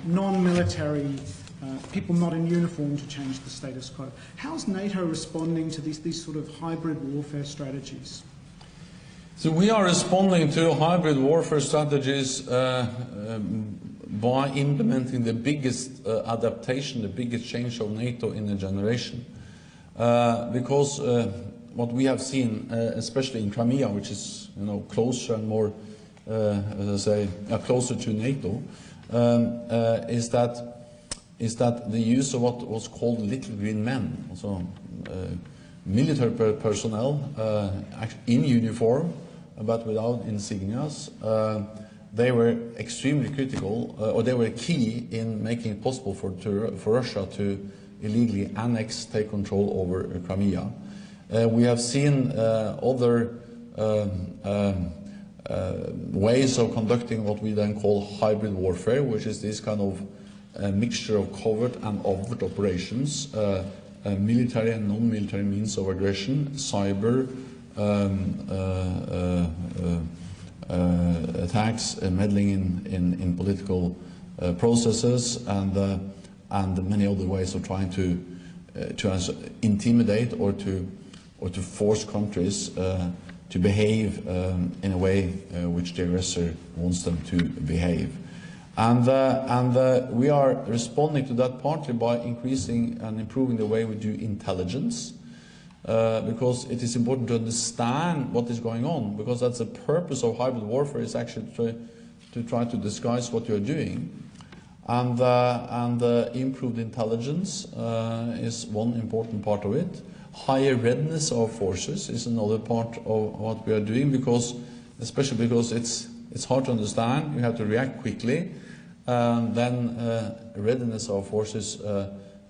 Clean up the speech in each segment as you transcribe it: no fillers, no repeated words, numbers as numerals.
non-military people not in uniform to change the status quo. How's NATO responding to these sort of hybrid warfare strategies? So we are responding to hybrid warfare strategies by implementing the biggest adaptation, the biggest change of NATO in a generation. Because what we have seen, especially in Crimea, which is closer and more, as I say, closer to NATO, is that the use of what was called little green men, also military personnel in uniform but without insignias, they were extremely critical, or they were key in making it possible for Russia to illegally annex, take control over Crimea. We have seen other ways of conducting what we then call hybrid warfare, which is this kind of mixture of covert and overt operations, military and non-military means of aggression, cyber attacks, meddling in political processes, and many other ways of trying to intimidate or to force countries to behave in a way which the aggressor wants them to behave. And we are responding to that partly by increasing and improving the way we do intelligence, because it is important to understand what is going on, because that's the purpose of hybrid warfare, is actually to try to disguise what you're doing. And improved intelligence is one important part of it. Higher readiness of forces is another part of what we are doing, especially because it's hard to understand. You have to react quickly. Then readiness of forces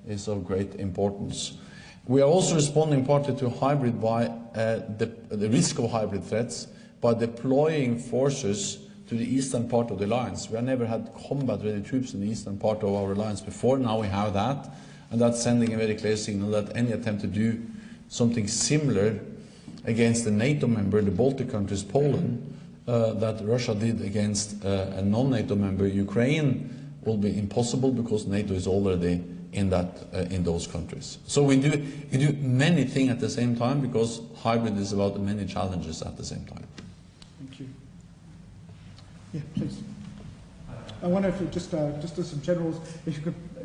is of great importance. We are also responding partly to hybrid by the risk of hybrid threats by deploying forces to the eastern part of the alliance. We have never had combat-ready troops in the eastern part of our alliance before. Now we have that, and that's sending a very clear signal that any attempt to do something similar against a NATO member, the Baltic countries, Poland, that Russia did against a non-NATO member, Ukraine, will be impossible, because NATO is already in those countries. So we do many things at the same time, because hybrid is about many challenges at the same time. Thank you. Yeah, please. I wonder if you just as some generals,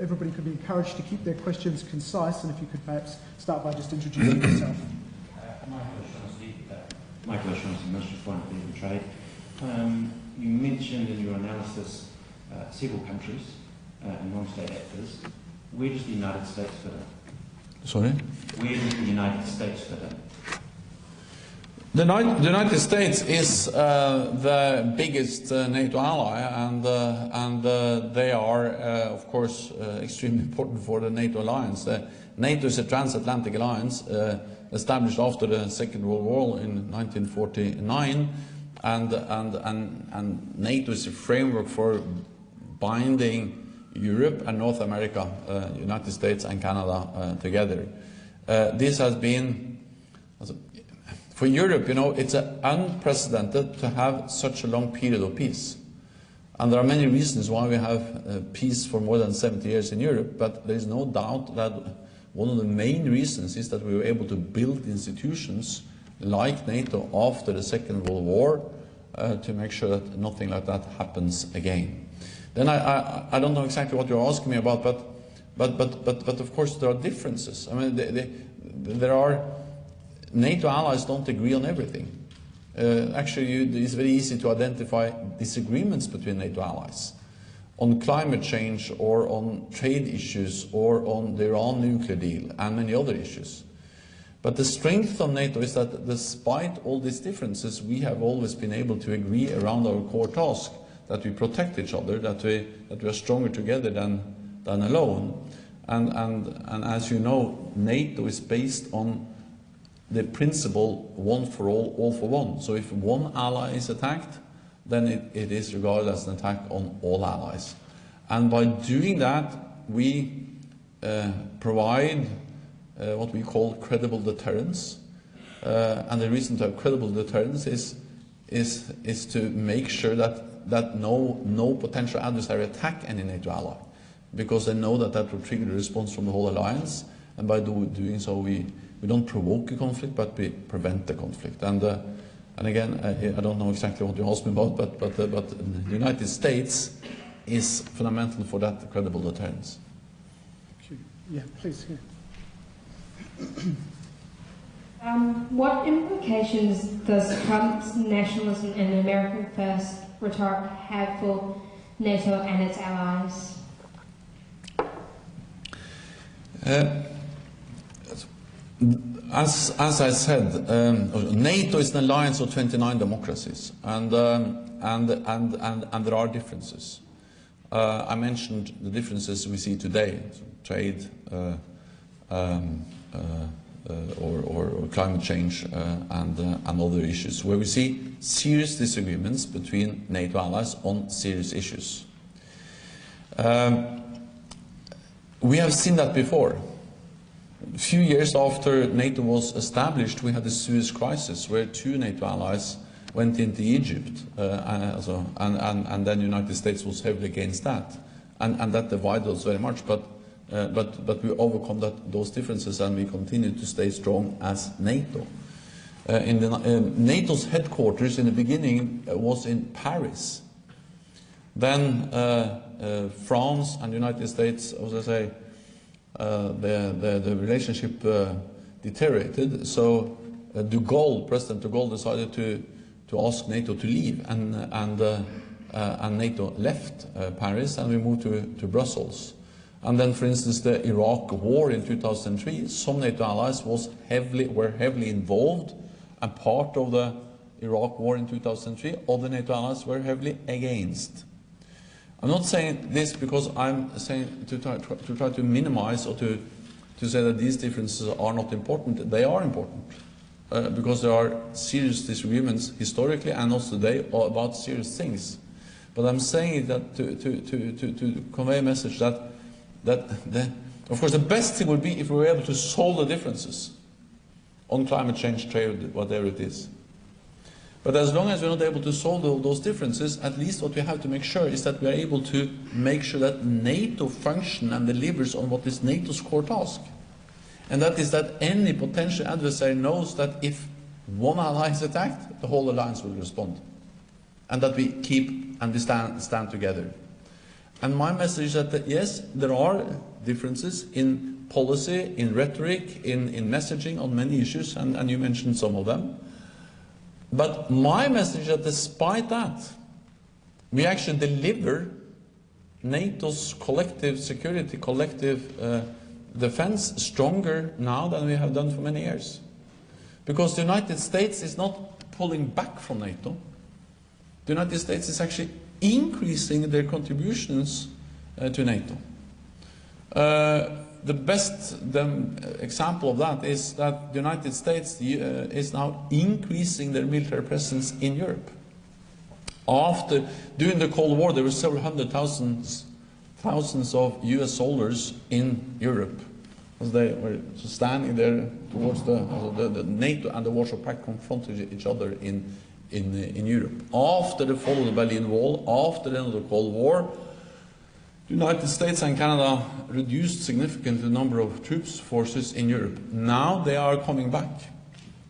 everybody could be encouraged to keep their questions concise, and if you could perhaps start by just introducing yourself. Michael O'Shaughnessy, Minister for Foreign Affairs and Trade. You mentioned in your analysis several countries and non-state actors. Where does the United States fit in? Sorry? Where does the United States fit in? The United States is the biggest NATO ally, and they are, of course, extremely important for the NATO alliance. NATO is a transatlantic alliance established after the Second World War in 1949, and NATO is a framework for binding Europe and North America, United States and Canada together. This has been, for Europe, it's unprecedented to have such a long period of peace. And there are many reasons why we have peace for more than 70 years in Europe, but there is no doubt that one of the main reasons is that we were able to build institutions like NATO after the Second World War to make sure that nothing like that happens again. Then I don't know exactly what you're asking me about, but of course there are differences. I mean, there are NATO allies don't agree on everything. Actually, it's very easy to identify disagreements between NATO allies on climate change, or on trade issues, or on the Iran nuclear deal, and many other issues. But the strength of NATO is that despite all these differences, we have always been able to agree around our core task, that we protect each other, that we are stronger together than alone. And as you know, NATO is based on the principle one for all for one. So if one ally is attacked, then it is regarded as an attack on all allies. And by doing that, we provide what we call credible deterrence. And the reason to have credible deterrence is to make sure that that no potential adversary attack any NATO ally, because they know that that will trigger a response from the whole alliance, and by doing so we don't provoke a conflict, but we prevent the conflict. And again, I don't know exactly what you asked me about, but the United States is fundamental for that credible deterrence. Yeah, please. Yeah. What implications does Trump's nationalism and American first rhetoric have for NATO and its allies? As I said, NATO is an alliance of 29 democracies, and there are differences. I mentioned the differences we see today: trade, or climate change, and other issues, where we see serious disagreements between NATO allies on serious issues. We have seen that before. A few years after NATO was established, we had the Suez crisis, where two NATO allies went into Egypt, and then the United States was heavily against that, and that divided us very much. But we overcome those differences, and we continue to stay strong as NATO. NATO's headquarters in the beginning was in Paris. Then France and the United States, as I say, the relationship deteriorated. So President de Gaulle decided to ask NATO to leave, and NATO left Paris, and we moved to Brussels. And then, for instance, the Iraq war in 2003, some NATO allies were heavily involved and part of the Iraq war in 2003. Other NATO allies were heavily against. I'm not saying this because I'm saying to try to minimize or to say that these differences are not important. They are important because there are serious disagreements historically and also today about serious things. But I'm saying that to convey a message that of course the best thing would be if we were able to solve the differences on climate change, trade, whatever it is. But as long as we're not able to solve those differences, at least what we have to make sure is that we are able to make sure that NATO functions and delivers on what is NATO's core task. And that is that any potential adversary knows that if one ally is attacked, the whole alliance will respond. And that we keep and we stand together. And my message is that yes, there are differences in policy, in rhetoric, in messaging on many issues, and you mentioned some of them. But my message is that despite that, we actually deliver NATO's collective security, collective defense stronger now than we have done for many years. Because the United States is not pulling back from NATO. The United States is actually increasing their contributions to NATO. The best example of that is that the United States is now increasing their military presence in Europe. During the Cold War, there were several thousands of US soldiers in Europe, as they were standing there towards the NATO and the Warsaw Pact confronted each other in Europe. After the fall of the Berlin Wall, after the end of the Cold War, the United States and Canada reduced significantly the number of forces in Europe. Now they are coming back.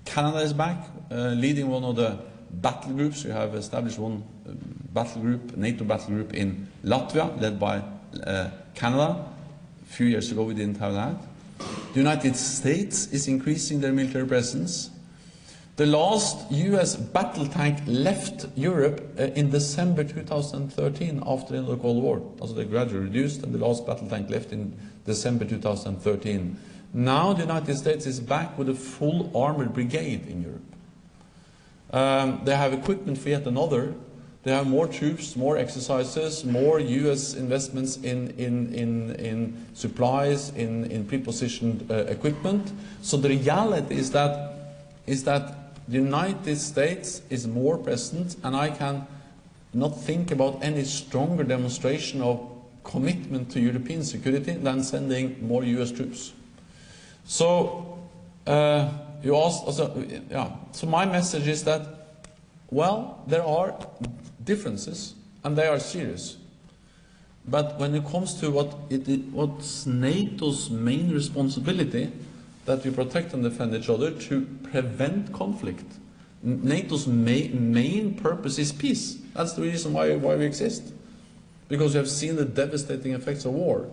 Canada is back, leading one of the battle groups. We have established one battle group, NATO battle group in Latvia, led by Canada. A few years ago we didn't have that. The United States is increasing their military presence. The last US battle tank left Europe in December 2013 after the end of the Cold War. Also they gradually reduced, and the last battle tank left in December 2013. Now the United States is back with a full armored brigade in Europe. They have equipment for yet another. They have more troops, more exercises, more US investments in supplies, in pre-positioned equipment. So the reality is that the United States is more present, and I can not think about any stronger demonstration of commitment to European security than sending more US troops. So you asked also, yeah. So my message is that, well, there are differences, and they are serious. But when it comes to what's NATO's main responsibility, that we protect and defend each other to prevent conflict. NATO's main purpose is peace. That's the reason why we exist. Because we have seen the devastating effects of war.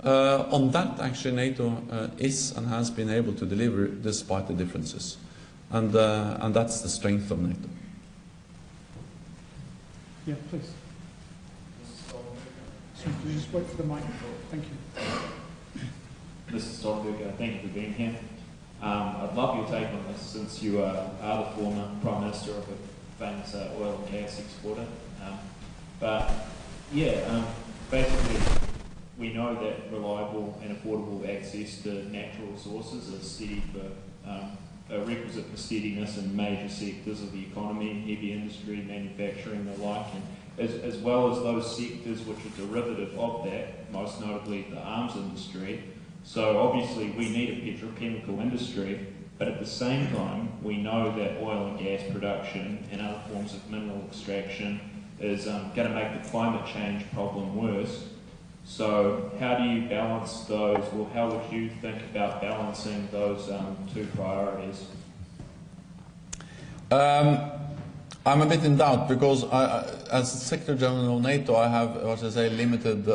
On that, actually, NATO is and has been able to deliver despite the differences. And that's the strength of NATO. Yeah, please. So could you just wait for the microphone? Thank you. Mr. Stoltenberg, thank you for being here. I'd love your take on this, since you are the former Prime Minister of a famous oil and gas exporter. Basically, we know that reliable and affordable access to natural resources is a requisite for steadiness in major sectors of the economy, heavy industry, manufacturing, the like, and as well as those sectors which are derivative of that, most notably the arms industry. So obviously we need a petrochemical industry, but at the same time we know that oil and gas production and other forms of mineral extraction is going to make the climate change problem worse. So how do you balance those, or how would you think about balancing those two priorities? I'm a bit in doubt, because as Secretary General of NATO, I have, what I say, limited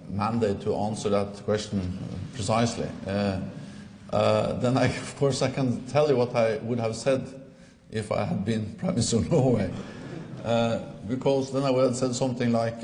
mandate to answer that question precisely. Then of course I can tell you what I would have said if I had been Prime Minister of Norway, because then I would have said something like